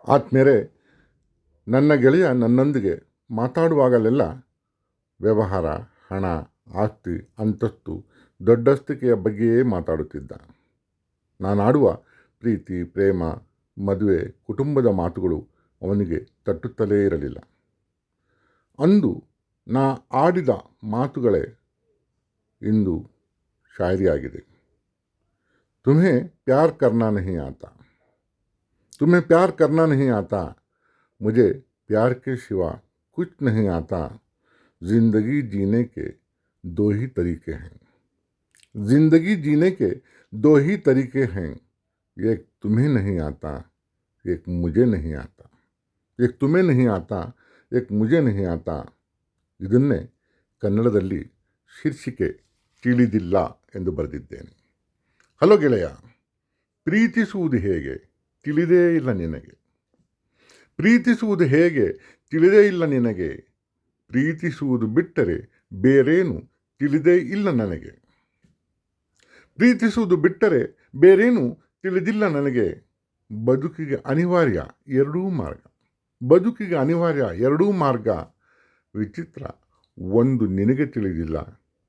ಆತ್ಮೇರೆ, ನನ್ನ ಗೆಳೆಯ ನನ್ನೊಂದಿಗೆ ಮಾತಾಡುವಾಗಲೆಲ್ಲ ವ್ಯವಹಾರ, ಹಣ, ಆಸ್ತಿ, ಅಂತಸ್ತು, ದೊಡ್ಡಸ್ತಿಕೆಯ ಬಗ್ಗೆಯೇ ಮಾತಾಡುತ್ತಿದ್ದ. ನಾನಾಡುವ ಪ್ರೀತಿ, ಪ್ರೇಮ, ಮದುವೆ, ಕುಟುಂಬದ ಮಾತುಗಳು ಅವನಿಗೆ ತಟ್ಟುತ್ತಲೇ ಇರಲಿಲ್ಲ. ಅಂದು ನಾ ಆಡಿದ ಮಾತುಗಳೇ ಇಂದು ಶಾಯರಿಯಾಗಿದೆ. तुम्हें प्यार करना नहीं आता, तुम्हें प्यार करना नहीं आता, मुझे प्यार के सिवा कुछ नहीं आता, ज़िंदगी जीने के दो ही तरीके हैं, ज़िंदगी जीने के दो ही तरीके हैं, एक तुम्हें नहीं आता, एक मुझे नहीं आता, एक तुम्हें नहीं आता, एक मुझे नहीं आता. ಇದನ್ನೇ ಕನ್ನಡದಲ್ಲಿ ಶೀರ್ಷಿಕೆ ತಿಳಿದಿಲ್ಲ ಎಂದು ಬರೆದಿದ್ದೇನೆ. ಹಲೋ ಗೆಳೆಯ, ಪ್ರೀತಿಸುವುದು ಹೇಗೆ ತಿಳಿದೇ ಇಲ್ಲ ನಿನಗೆ, ಪ್ರೀತಿಸುವುದು ಹೇಗೆ ತಿಳಿದೇ ಇಲ್ಲ ನಿನಗೆ, ಪ್ರೀತಿಸುವುದು ಬಿಟ್ಟರೆ ಬೇರೇನು ತಿಳಿದೇ ಇಲ್ಲ ನನಗೆ, ಪ್ರೀತಿಸುವುದು ಬಿಟ್ಟರೆ ಬೇರೇನು ತಿಳಿದಿಲ್ಲ ನನಗೆ. ಬದುಕಿಗೆ ಅನಿವಾರ್ಯ ಎರಡೂ ಮಾರ್ಗ, ಬದುಕಿಗೆ ಅನಿವಾರ್ಯ ಎರಡೂ ಮಾರ್ಗ. ವಿಚಿತ್ರ, ಒಂದು ನಿನಗೆ ತಿಳಿದಿಲ್ಲ,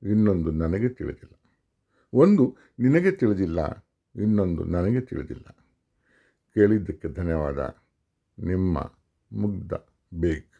ಇನ್ನೊಂದು ನನಗೆ ತಿಳಿದಿಲ್ಲ, ಒಂದು ನಿನಗೆ ತಿಳಿದಿಲ್ಲ, ಇನ್ನೊಂದು ನನಗೆ ತಿಳಿದಿಲ್ಲ. ಕೇಳಿದ್ದಕ್ಕೆ ಧನ್ಯವಾದ. ನಿಮ್ಮ ಮುಗ್ಧ ಬೇಗ್.